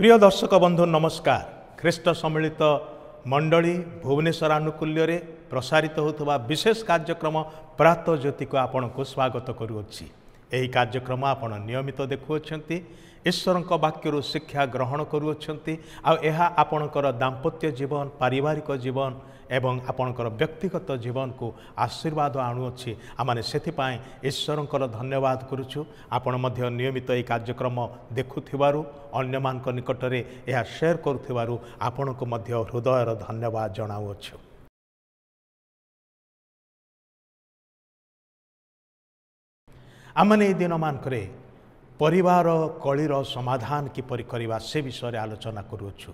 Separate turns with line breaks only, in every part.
प्रिय दर्शक बंधु नमस्कार। ख्रीष्ट सम्मिलित मंडली भुवनेश्वर आनुकूल्य प्रसारित होता विशेष कार्यक्रम प्रातः ज्योति को आपण को स्वागत करुच्ची। यही कार्यक्रम आपण नियमित देखुंट ईश्वर वाक्य शिक्षा ग्रहण करुँच आपणकर दाम्पत्य जीवन पारिवारिक जीवन एवं आपणकर व्यक्तिगत जीवन को आशीर्वाद आणुअछि। आमने सेथिपाई ईश्वरंकर धन्यवाद करुछु। आपण मध्य नियमित यह कार्यक्रम देखुथिबारु अन्य मानक निकटरे यह शेयर करुथिबारु आपणको मध्य हृदयर धन्यवाद जणाउछु। आमने दिन मानकरे परिवार कलीर समाधान किपरि करिवा से विषय आलोचना करुछु।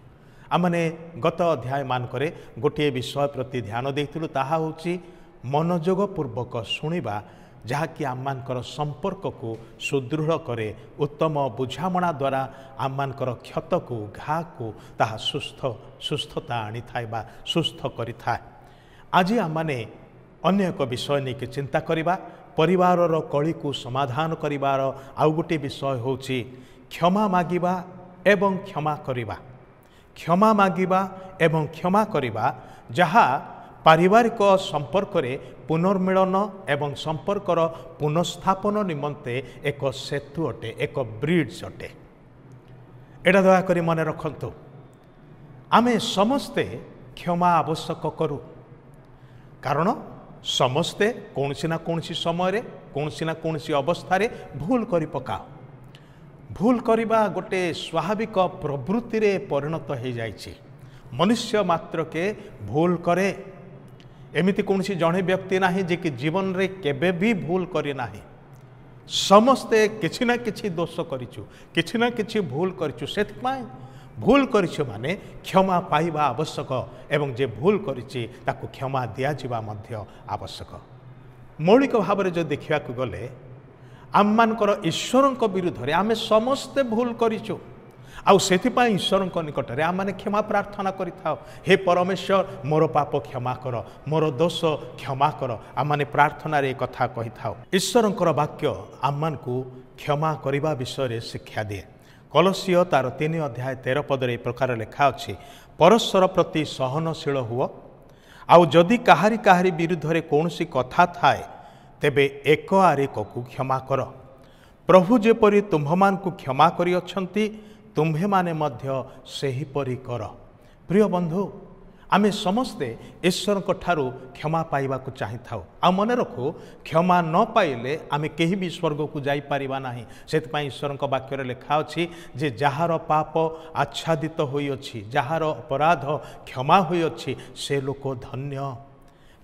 आमने गत अध्याय मानकरे गोटे विषय प्रति ध्यान देइथिलु, ताहा होछि मनोयोग पूर्वक शुणिबा, जहाँकि आममानकर संपर्क को सुदृढ़ करे, उत्तम बुझामणा द्वारा आममानकर क्षत को घा को ताहा सुस्थता आनी थाए बा सुस्थ करि थाए। आज आमने अन्य एक विषय नहीं चिंता करिबा। परिवार कली को समाधान करिवार आउ गोटे विषय होछि क्षमा मागिबा एवं क्षमा करिबा। क्षमा मागिबा एवं क्षमा करिबा जहा पारिवारिक संपर्क रे पुनर्मिलन एवं संपर्कर पुनस्थापन निमंते एक सेतु अटे, एक ब्रिज अटे। एटा दया करी मन रखंतु, आमे समस्ते क्षमा आवश्यक करू, कारण समस्ते कौनसी ना कौनसी समय रे कौनसी ना कौनसी अवस्था रे भूल करि पकाओ। भूल करिबा गोटे स्वाभाविक प्रवृत्ति रे परिणत हो जाइछि। मनुष्य मात्र के भूल करे। एमिति कौनसी जड़े व्यक्ति नाही जे कि जीवन रे केबे भी भूल करि नाही। समस्ते किछि ना किछि दोष करिछु, किछि ना किछि भूल करिछु। सेथिपाई भूल करिछु माने क्षमा पाइबा आवश्यक एवं जे भूल करिछि ताकु क्षमा दिया जिबा मध्य आवश्यक। मौलिक भाव में जो देखा गले आममानकर ईश्वरंक विरुद्ध रे आमे समस्ते भूल करिछु। आउ सेथिपाई ईश्वरंक निकट रे आमने क्षमा प्रार्थना करिथाओ। हे परमेश्वर, मोर पाप क्षमा कर, मोर दोष क्षमा कर। आमने प्रार्थना रे कथा कहिथाओ। ईश्वरंकर वाक्य आममान को क्षमा करिबा विषय रे शिक्षा दिए। कलसीय तार 3 अध्याय 13 पद रे प्रकार लिखा अछि, परस्पर प्रति सहनशील हुओ, आउ जदि काहारी काहारी विरुद्ध रे कौनसी कथा थाए तेबे एक आरेक को क्षमा कर। प्रभु जेपरि तुम्भमान को क्षमा करि अछंती तुम्भे माने मध्य सेहीपरि कर। प्रिय बंधु, आमे समस्ते ईश्वर ठारू क्षमा पाइबा को चाहि थाउ। आ मने रखो, क्षमा न पाइले आमे केही भी स्वर्ग को जाई परिबा नाही। सेतपाई ईश्वर वाक्य रे लिखा अछि जे जहार पाप आच्छादित होई अछि, जहार अपराध क्षमा होई अछि, से लोक धन्य।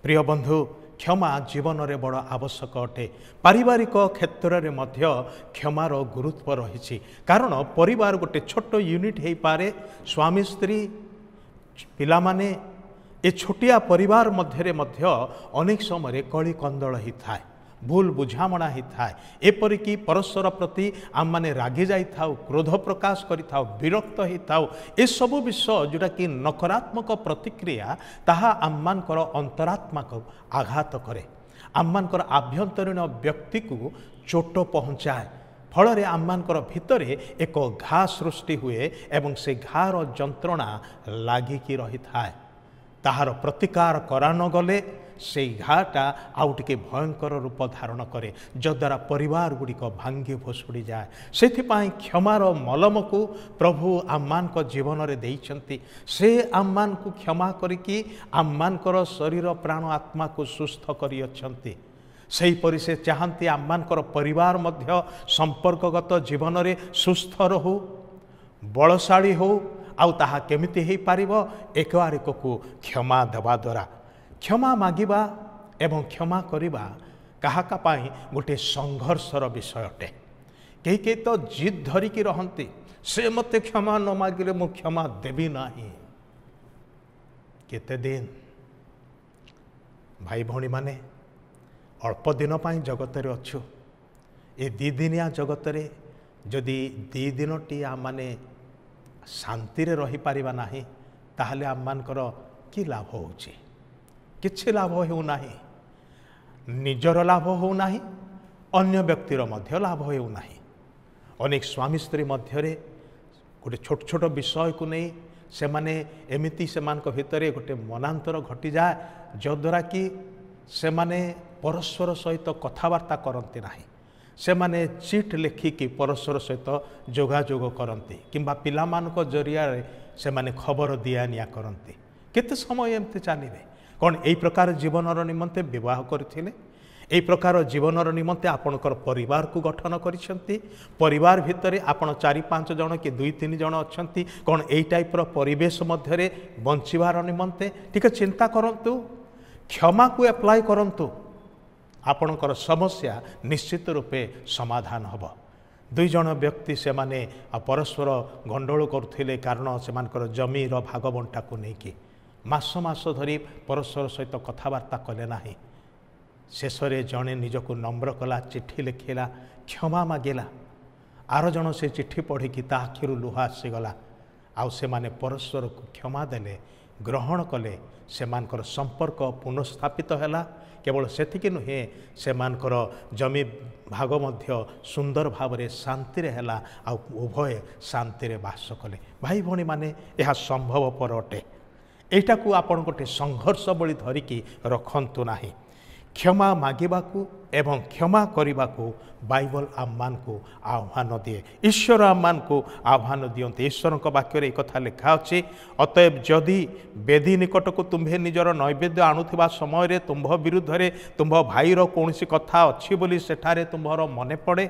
प्रिय बंधु, क्षमा जीवन रे बड़ आवश्यक अटे। पारिवारिक क्षेत्र रे मध्य क्षमार गुरुत्व रही। कारण परिवार गोटे छोट यूनिट हो पारे। स्वामी स्त्री पिला माने ए छोटिया परिवार मध्य अनेक समय कली कंदल ही थाए, भूल बुझामणा ही थाए। एपरिकी परस्पर प्रति आम माने रागी जाई थाउ, क्रोध प्रकाश करि थाउ, विरक्त ही थाउ। ए सबु विषय जोटा कि नकारात्मक प्रतिक्रिया ताहा आममानकर अंतरात्मा को आघात करे, आममानकर आभ्यंतरीण व्यक्ति को चोट पहुँचाए। फल आममानकर भितरे एक घा सृष्टि हुए एवं से घार जंत्रणा लागिकी रही थाए। ताहार प्रतिकार करा न गले से घाटा आउ टिके भयंकर रूप धारण करे, जद्वारा परिवार गुड़िक भांगी भोसुड़ी जाए। सेथिपाई क्षमार मलम को प्रभु आममान को जीवन रे देइछंती। से आममान को क्षमा करिकी आममानकर शरीर प्राण आत्मा को सुस्थ करि अछंती। सही परि से चाहती आममानकर परिवार मध्य संपर्कगत जीवन रे सुस्थ रहू, बलशाली हो। आउ ताहा केमिति हेई पारिबो? एक आरेक को क्षमा देवा द्वारा। क्षमा मागिबा एवं क्षमा करिबा काहाका पाई गोटे संघर्षर विषय अटे। कई कई तो जिद धरिकी रहंती, से मते क्षमा न मागिले मु क्षमा देबी नाही। केते दिन भाई भौणी माने अल्प दिन पाई जगत रे अच्छु। ए 2 दिनिया जगत रे जदि 2 दिनटी आम माने शांति रे रही पारिबा नाही, ताहले आम मानकर की लाभ होउची? किछि लाभ हो नाही। निजर लाभ हो नाही, अन्य व्यक्तिर मध्य लाभ हो नाही। अनेक स्वामी स्त्री मध्य गोटे छोट छोट विषय को नहीं से माने एमिति सेमान भितर गोटे मनांतर घटी जाए जद्वारा कि से माने परस्पर सहित कथबार्ता करती ना से माने चिट लेखिकी परस्पर सहित जोगाजोग करती किंबा पिलामानक जरिया से माने खबर दिया निया करती केते समय एमती चलिए कौन यही प्रकार जीवनर निमंते विवाह करथिले यही प्रकार जीवनर निमंते आपणकर परिवार को गठन करिसेंती परिवार भितर आपण 4-5 जन कि 2-3 जन अछंती कौन यही टाइपर परिवेश मध्यरे बंचिबार निमंते टिके चिंता करंतु क्षमा को एप्लाय करंतु आपणकर समस्या निश्चित रूपे समाधान हब 2 जन व्यक्ति से माने परस्पर गंडोल करथिले कारण सेमानकर जमीर भाग बंटा को लेकिन मास मास धरी परस्पर सहित कथबार्ता कले नाही शेष जड़े निजक नम्र कला चिठी लिखिला क्षमा मागिला आर जन से चिठी पढ़ी ता आखिर लुह आसीगला आउ से माने परस्पर को क्षमा देले ग्रहण कले सेमानकर संपर्क पुनर्स्थापित हैला केवल सेतिकी नुहे सेमानकर जमी भाग मध्य सुंदर भावरे शांति रे हैला आ उभय शांति रे बास कले भाई भणी माने यह संभव पर अटे एटा को आपण गोटे संघर्ष बली धरिकी रखंतु नाही क्षमा मागिबाकू एवं क्षमा करिबाकू बाइबल आम्मान को आह्वान दिए ईश्वर आम्मान को आह्वान दियंते ईश्वर वाक्य एक कथा लिखा अच्छी अतएव जदि बेदी निकट को तुम्हें निजर नैवेद्य आणुथिबा समय रे तुम्भ विरुद्ध रे तुम्भ भाईर कौनसी कथा अच्छी बोली सेठारे तुम्भर मने पड़े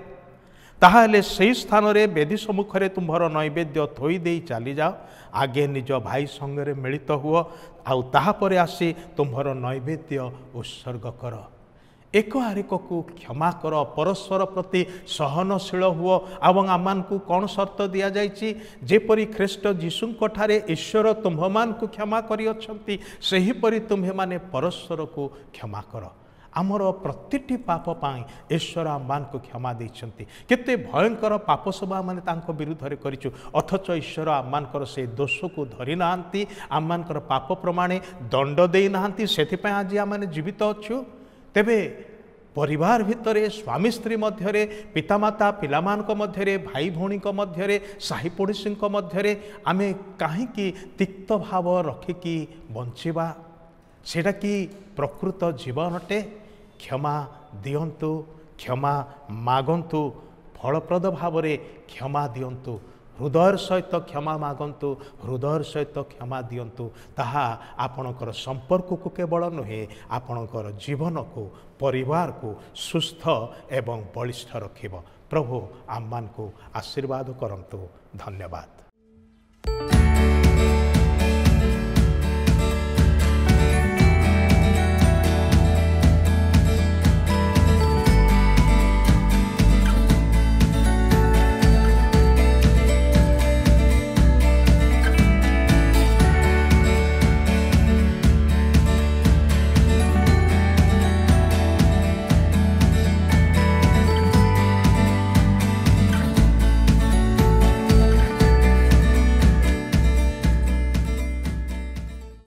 ताहाले सही स्थान रे बेदी सम्मुख रे तुम्भर नैवेद्य थोई देई चली जाओ आगे निज भाई संगे मिलित हुओ आउ ताहापरे आसी तुम्भर नैवेद्य उत्सर्ग कर एक आरेक को क्षमा कर परस्पर प्रति सहनशील हुओ एवं आमान को कौन शर्त दि जाइछि जेपरि ख्रीष्ट जीशुंक ठारे ईश्वर तुम्भमान को क्षमा करि अछंती सेहिपरि तुम्हे माने परस्पर को क्षमा कर आमर प्रतिटी पाप पाई ईश्वर आमान को क्षमा देइछंती केते भयंकर पाप सब आम विरुद्ध रे करिछु अथच ईश्वर आमानकर से दोष को धरि नांती आमानकर पाप प्रमाणे दंड देई नांती सेथिपय आज आम जीवित अछु तेबे परिवार भितर स्वामी स्त्री मध्यरे पितामाता पिलामानक मध्यरे भाई भौणी मध्यरे साही पड़ोसी मध्यरे आमे काहींकी तिक्त भाव रखिकी बंचिबा सेटा कि प्रकृत जीवन अटे क्षमा दियंतु क्षमा मागंतु फलप्रद भाव क्षमा दियंतु हृदय सहित क्षमा मागंतु हृदय सहित क्षमा दियंतु ताहा आपणकर संपर्क को केवल नुहे आपणकर जीवन को परिवार को सुस्थ एवं बलिष्ठ रखिब प्रभु आम्मान को आशीर्वाद करंतु धन्यवाद।